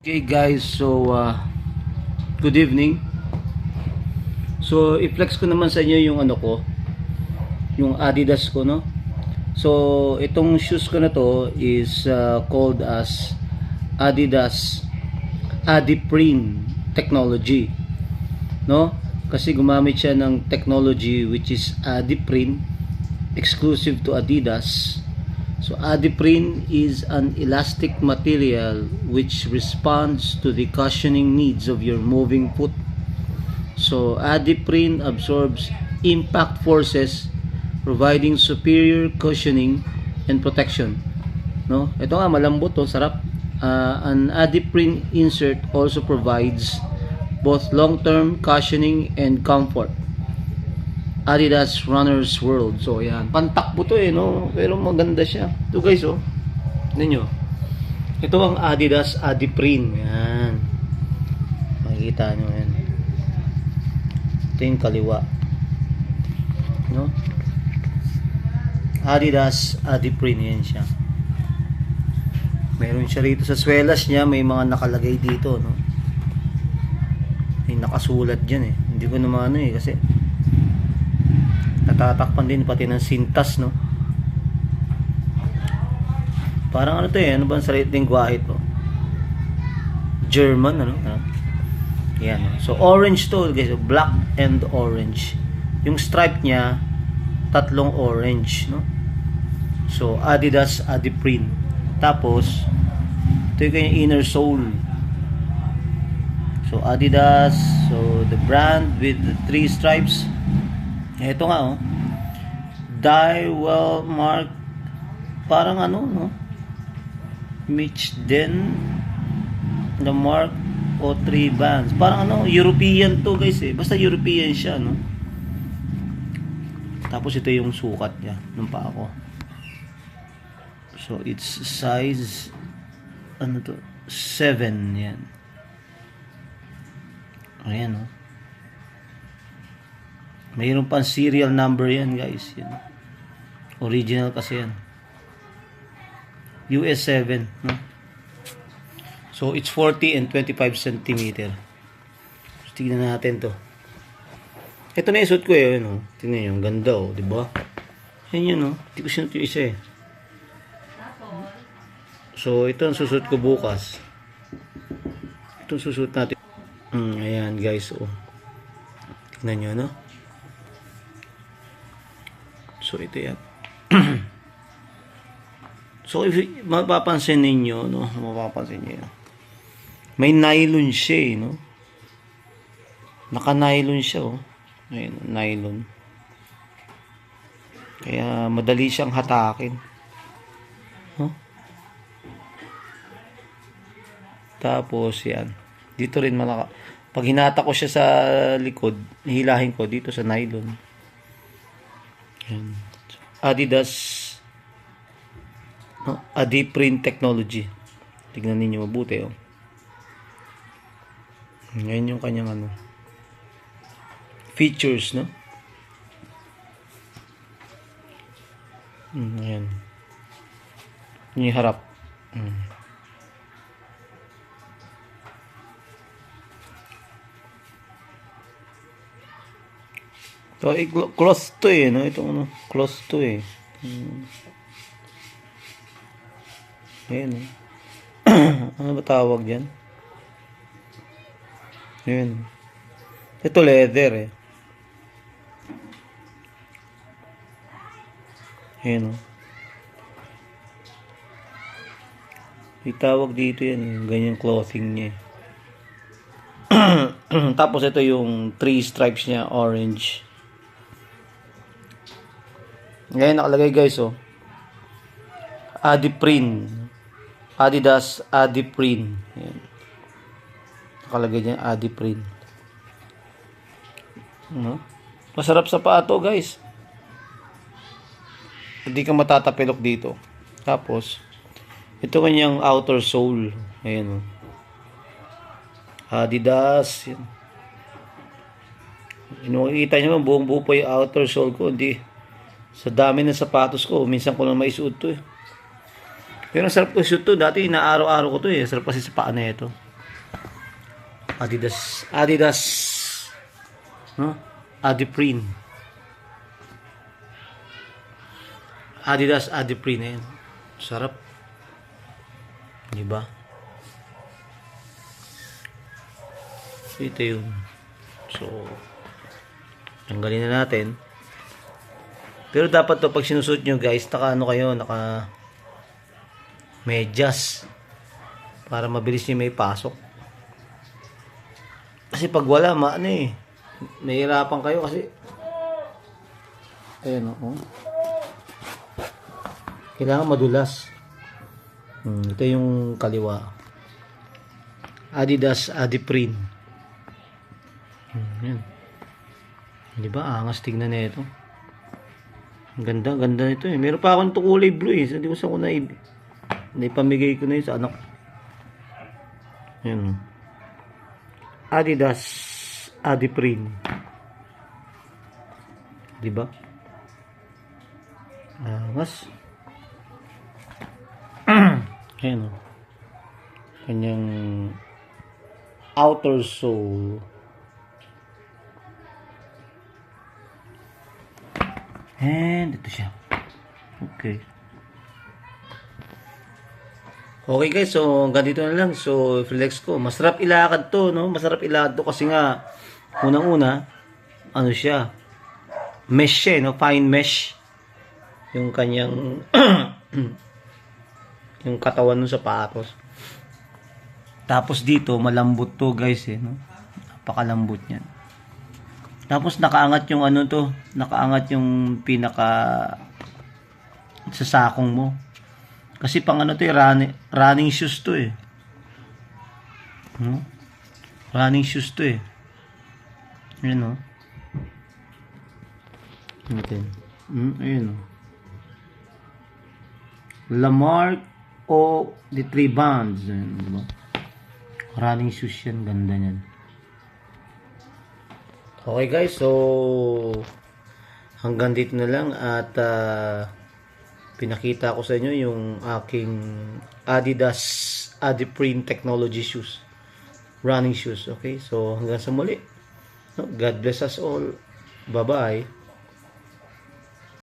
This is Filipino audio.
Okay guys, so good evening. So i-flex ko naman sa inyo yung ano ko, yung Adidas ko, no. So itong shoes ko na to is called as Adidas Adiprene technology, no? Kasi gumamit siya ng technology which is Adiprene, exclusive to Adidas. So Adiprene is an elastic material which responds to the cushioning needs of your moving foot. So Adiprene absorbs impact forces, providing superior cushioning and protection. No? Ito nga malambot to, sarap. An Adiprene insert also provides both long-term cushioning and comfort. Adidas Runner's World. So yan, pantakbo to no, pero maganda siya. Ito guys, tignan nyo. Ito ang Adidas Adiprene. Yan, makikita nyo yan. Ito yung kaliwa, no? Adidas Adiprene, yan siya. Meron siya rito sa swelas niya, may mga nakalagay dito, no? May nakasulat dyan hindi ko naman kasi natatakpan din pati ng sintas, no? Parang ano to ano ba ang salitang lingwahe to? German, ano? Yan. So orange to guys, black and orange. Yung stripe niya tatlong orange, no? So Adidas Adiprene. Tapos ito yung kanyang inner sole. So Adidas, so the brand with the 3 stripes. Ito nga Dywell mark, parang no, Mitch then the mark o 3 bands, parang European to guys basta European siya, no. Tapos ito yung sukat niya ng paa ko. So it's size 7 yan. Ayan mayroon pang serial number yan guys, yan. Original kasi yan, US 7, no? So it's 40 and 25 cm. So, tignan natin to. Ito na yung suit ko tingnan nyo, ang ganda diba? Yan yun hindi ko sinut yung isa So ito ang susut ko bukas. Ito susut natin. Ayan guys, tignan nyo, no? So ito yan. So if mapapansin ninyo, may nylon siya, no? Naka-nylon siya, Ayun, nylon. Kaya madali siyang hatakin. Tapos yan. Dito rin pag hinata ko siya sa likod, hilahin ko dito sa nylon. Yan. Adidas Adiprene technology. Tignan niyo mabuti, Ngayon yung kanyang features, no? Ayan. Yung harap. So, close to no? Ito close to Ayan, ano ba tawag dyan? Ayan. Ito leather, Ayan, itawag dito yan, ganyang clothing niya. Tapos ito yung 3 stripes niya, orange. Ngayon nakalagay guys, Adiprene. Adidas Adiprene. Ayan. Nakalagay niya Adiprene. Masarap sa paa to guys. Hindi ka matatapilok dito. Tapos ito kanyang outer sole. Ayan Adidas. Yan. Makikita nyo buong buo pa yung outer sole ko. Hindi. Sa dami ng sapatos ko, minsan ko lang maisuot to Pero ang sarap ko isuot to. Dati inaaraw-araw ko to Sarap kasi sa paa na ito. Adidas, no? Adiprene. Adidas Adiprene. Ayan. Sarap. Di ba? Ito yun. So, tanggalin na natin. Pero dapat to pag sinusuot nyo guys, naka ano kayo, naka medyas. Para mabilis nyo may pasok. Kasi pag wala, maano eh. Nahihirapan kayo kasi ayan o. Kailangan madulas. Ito yung kaliwa. Adidas Adiprene. Yan. Di ba? Angas tignan na ito. Ang ganda, ganda nito eh. Meron pa akong kulay blue eh. So, di ko sa ko naipamigay ko na yun sa anak. Yan. Adidas Adiprene. Di ba? Angas. Ayan o. Kanyang outer sole. And ito siya. Okay. Okay guys, so hanggang dito na lang. So flex ko. Masarap ilakad to, no? Masarap ilakad to kasi nga unang-una ano siya? Mesh siya, no? Fine mesh. Yung kanyang yung katawan ng sapatos. Tapos dito malambot to guys eh, no? Napakalambot niyan. Tapos nakaangat yung ano to, nakaangat yung pinaka sa sakong mo. Kasi pang ano to eh, running shoes to eh. No? Running shoes to eh. Ayan no. Ayan no. Lamarck o the 3 bands. Diba? Running shoes yan. Ganda yan. Okay guys. So, hanggang dito na lang. At pinakita ko sa inyo yung aking Adidas Adiprene Technology shoes. Running shoes. Okay. So, hanggang sa muli. God bless us all. Bye-bye.